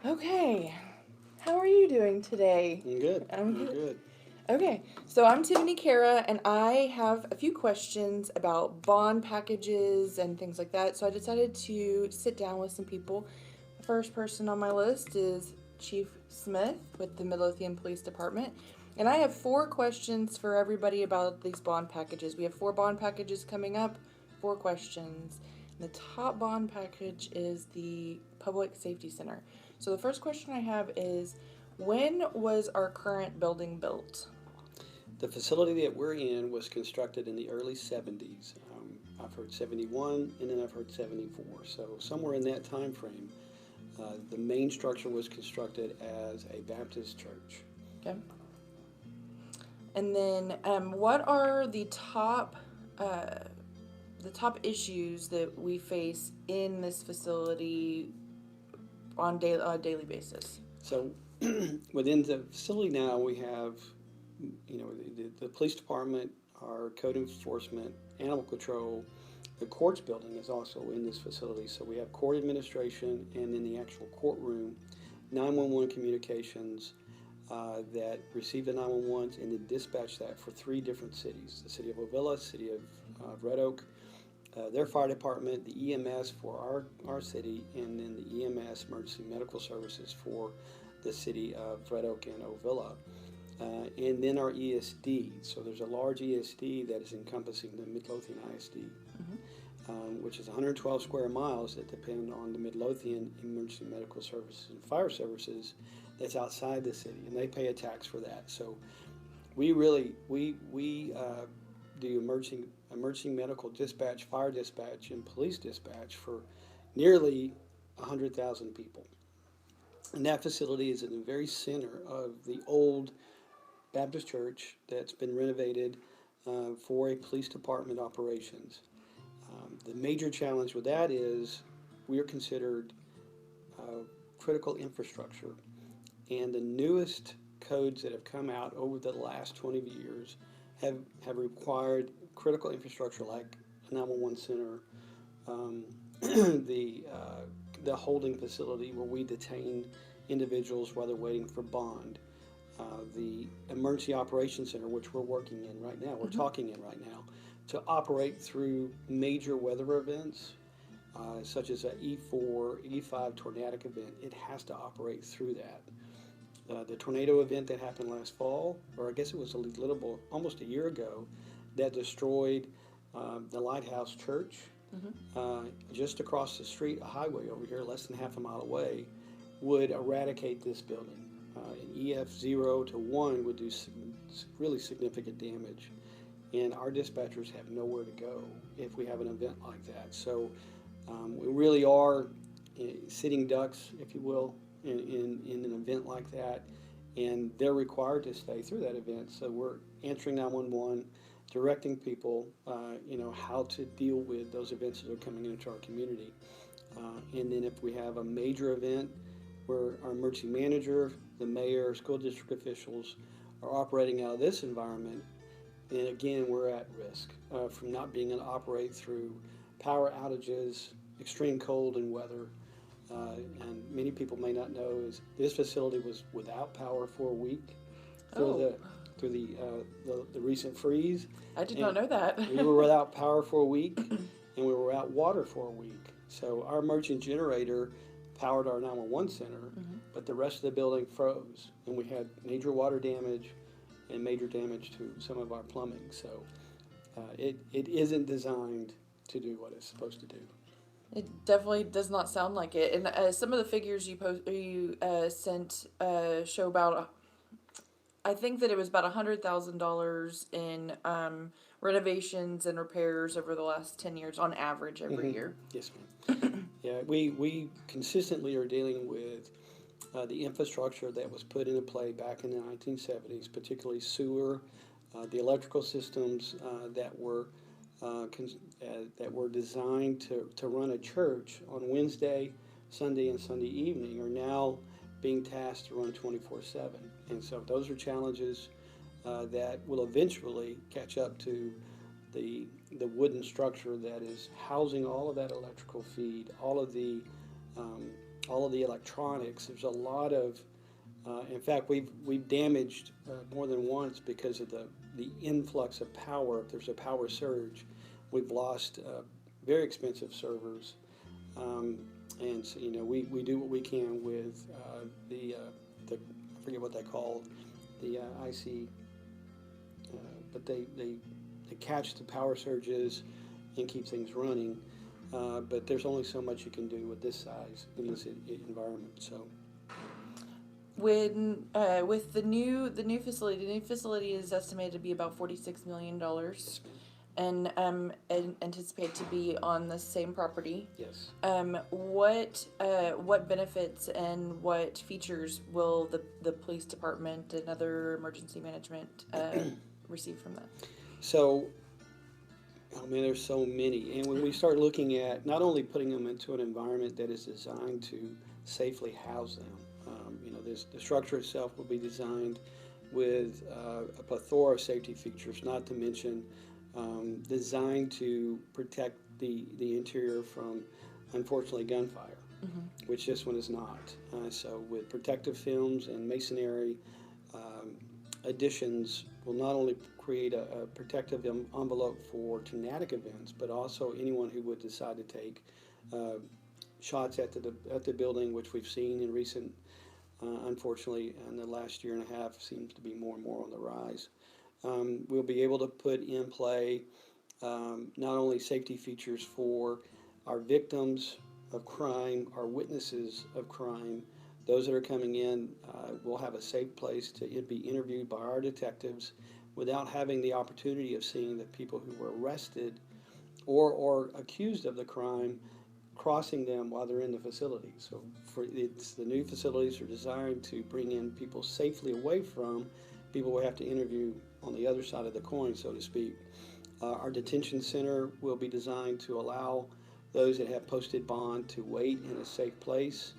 Okay, how are you doing today? I'm good. I'm I'm good. good. Okay, so I'm Tiffany Kara, and I have a few questions about bond packages and things like that. So I decided to sit down with some people. The first person on my list is Chief Smith with the Midlothian Police Department. And I have four questions for everybody about these bond packages. We have four bond packages coming up, four questions. And the top bond package is the Public Safety Center. So the first question I have is, when was our current building built? The facility that we're in was constructed in the early 70s. I've heard 71, and then I've heard 74. So somewhere in that time frame, the main structure was constructed as a Baptist church. Okay. And then, what are uh, the top issues that we face in this facility on a daily basis? So within the facility now, we have, the police department, our code enforcement, animal control. The courts building is also in this facility. So we have court administration and in the actual courtroom, 911 communications that receive the 911s and then dispatch that for three different cities: the city of Ovilla, city of Red Oak, their fire department, the EMS for our city, and then the EMS, emergency medical services, for the city of Red Oak and Ovilla. And then our ESD. So there's a large ESD that is encompassing the Midlothian ISD, which is 112 square miles that depend on the Midlothian emergency medical services and fire services that's outside the city, and they pay a tax for that. So we really do emergency medical dispatch, fire dispatch, and police dispatch for nearly 100,000 people. And that facility is in the very center of the old Baptist church that's been renovated for a police department operations. The major challenge with that is we are considered critical infrastructure, and the newest codes that have come out over the last 20 years have required critical infrastructure like a 911 center, um, the holding facility where we detain individuals while they're waiting for bond, the emergency operations center, which we're working in right now, we're talking in right now, to operate through major weather events, such as an E4, E5 tornadic event. It has to operate through that. The tornado event that happened last fall, or I guess it was a little, almost a year ago, that destroyed the Lighthouse Church just across the street, a highway over here, less than half a mile away, would eradicate this building. An EF0 to 1 would do some really significant damage, and our dispatchers have nowhere to go if we have an event like that. So we really are sitting ducks, if you will, in an event like that, and they're required to stay through that event. So we're answering 911, directing people, how to deal with those events that are coming into our community. And then if we have a major event where our emergency manager, the mayor, school district officials are operating out of this environment, and again, we're at risk from not being able to operate through power outages, extreme cold and weather. And many people may not know is this facility was without power for a week through Oh, the recent freeze, I did not and know that. we were without power for a week, and we were without water for a week. So our emergency generator powered our 911 center, but the rest of the building froze, and we had major water damage and major damage to some of our plumbing. So it isn't designed to do what it's supposed to do. It definitely does not sound like it. And some of the figures you sent show about. I think that it was about $100,000 in renovations and repairs over the last 10 years on average every Mm-hmm. year. Yes, ma'am. Yeah, we consistently are dealing with the infrastructure that was put into play back in the 1970s, particularly sewer, the electrical systems that were designed to run a church on Wednesday, Sunday, and Sunday evening are now being tasked to run 24/7. And so those are challenges that will eventually catch up to the wooden structure that is housing all of that electrical feed, all of the um, all of the electronics. There's a lot of, in fact, we've damaged more than once because of the influx of power. If there's a power surge, we've lost very expensive servers. And so, we do what we can with the I forget what they call the IC, but they catch the power surges and keep things running. But there's only so much you can do with this size in this environment. So, When with the new facility is estimated to be about $46 million, and anticipate to be on the same property. yes. What benefits and what features will the police department and other emergency management receive from that? So, oh man, there's so many. And when we start looking at not only putting them into an environment that is designed to safely house them, the structure itself will be designed with a plethora of safety features, not to mention designed to protect the interior from, unfortunately, gunfire, which this one is not. So with protective films and masonry additions will not only create a protective envelope for kinetic events, but also anyone who would decide to take shots at the building, which we've seen in recent, unfortunately, in the last year and a half, seems to be more and more on the rise. We'll be able to put in play not only safety features for our victims of crime, our witnesses of crime, those that are coming in will have a safe place to be interviewed by our detectives without having the opportunity of seeing the people who were arrested or accused of the crime crossing them while they're in the facility. So the new facilities are designed to bring in people safely away from people we have to interview on the other side of the coin, so to speak. Our detention center will be designed to allow those that have posted bond to wait in a safe place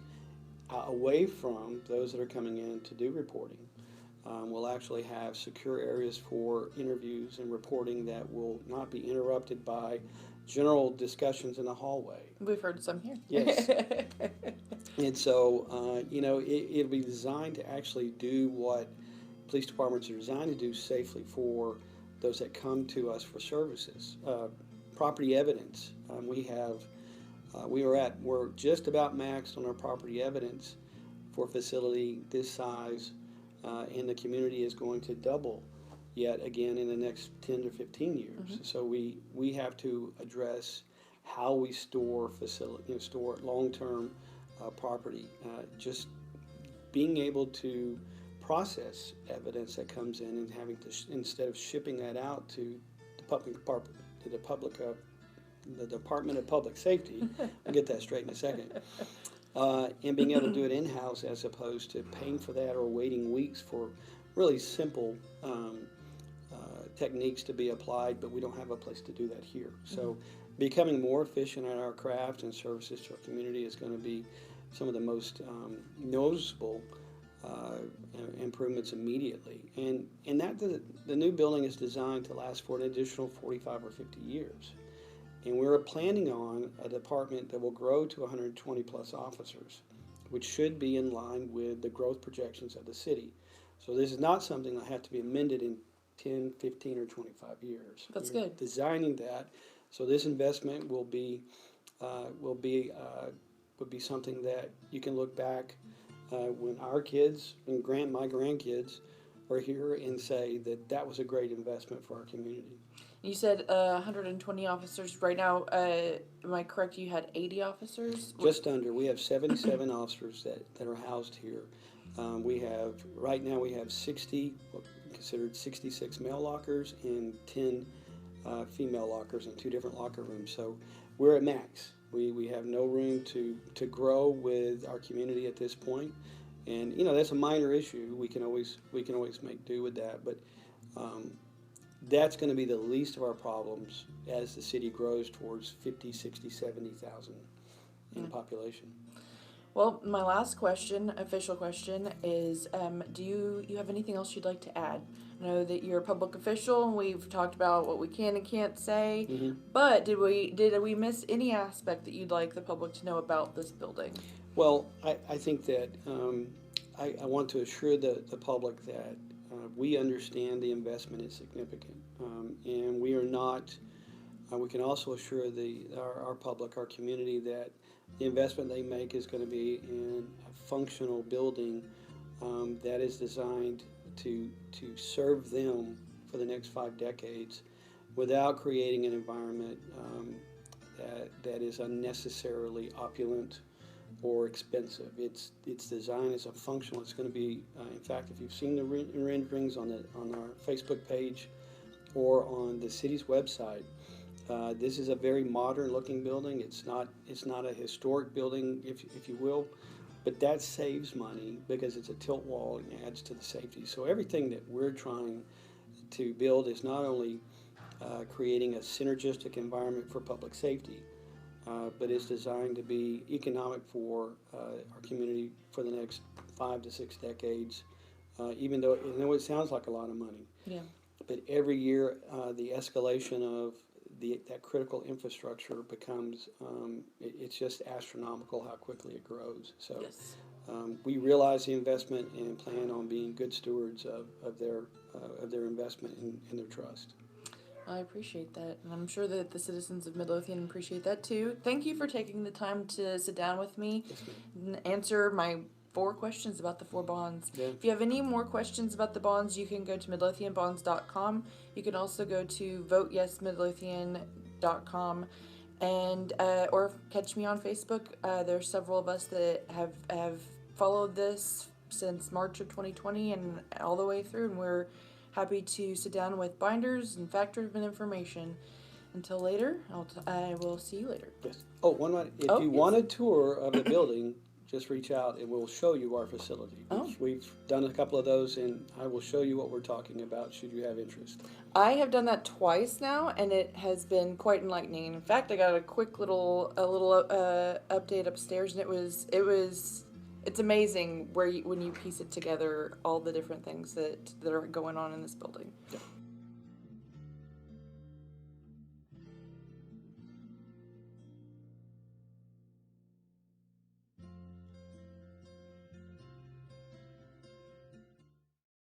away from those that are coming in to do reporting. We'll actually have secure areas for interviews and reporting that will not be interrupted by general discussions in the hallway. We've heard some here. Yes. And so, it'll be designed to actually do what police departments are designed to do safely for those that come to us for services. Property evidence. We're just about maxed on our property evidence for a facility this size, and the community is going to double yet again in the next 10 to 15 years. Mm-hmm. So we have to address how we store long-term property. Just being able to process evidence that comes in and having to instead of shipping that out to the Department of Public Safety. I'll get that straight in a second. And being able to do it in-house as opposed to paying for that or waiting weeks for really simple techniques to be applied, but we don't have a place to do that here. So becoming more efficient at our craft and services to our community is going to be some of the most noticeable improvements immediately. And that the new building is designed to last for an additional 45 or 50 years. And we're planning on a department that will grow to 120 plus officers, which should be in line with the growth projections of the city. So this is not something that have to be amended in 10, 15, or 25 years. That's We're good. Designing that. So this investment will be something that you can look back when our kids and my grandkids are here and say that was a great investment for our community. You said 120 officers. Right now, am I correct? You had 80 officers? Just under. We have 77 officers that are housed here. Right now we have 60, considered 66 male lockers and 10 female lockers in 2 different locker rooms. So we're at max. We have no room to grow with our community at this point. And that's a minor issue. We can always make do with that, but that's going to be the least of our problems as the city grows towards 50, 60, 70,000 in population. Well, my last question, official question, is do you have anything else you'd like to add? I know that you're a public official, and we've talked about what we can and can't say, but did we miss any aspect that you'd like the public to know about this building? Well, I think that I want to assure the public that we understand the investment is significant, and we are not. We can also assure our public, our community, that the investment they make is going to be in a functional building that is designed to serve them for the next 5 decades, without creating an environment that is unnecessarily opulent or expensive. It's designed as a functional. It's going to be, in fact, if you've seen the renderings on our Facebook page or on the city's website, this is a very modern looking building. It's not a historic building, if you will, but that saves money because it's a tilt wall and adds to the safety. So everything that we're trying to build is not only creating a synergistic environment for public safety, but is designed to be economic for our community for the next 5 to 6 decades. Even though I know it sounds like a lot of money, Yeah. but every year the escalation of that critical infrastructure becomes it's just astronomical how quickly it grows. So Yes. we realize the investment and plan on being good stewards of their investment and their trust. I appreciate that, and I'm sure that the citizens of Midlothian appreciate that too. Thank you for taking the time to sit down with me Yes, and answer my 4 questions about the 4 bonds. yeah. If you have any more questions about the bonds, you can go to midlothianbonds.com. You can also go to voteyesmidlothian.com, and or catch me on Facebook. There's several of us that have followed this since March of 2020 and all the way through, and we're happy to sit down with binders and fact-driven information. Until later, I will see you later. Yes. Oh, one more. If you Yes. want a tour of the building, just reach out and we'll show you our facility. Oh. We've done a couple of those, and I will show you what we're talking about should you have interest. I have done that twice now, and it has been quite enlightening. In fact, I got a quick little update upstairs, and it's amazing when you piece it together, all the different things that are going on in this building. Yeah.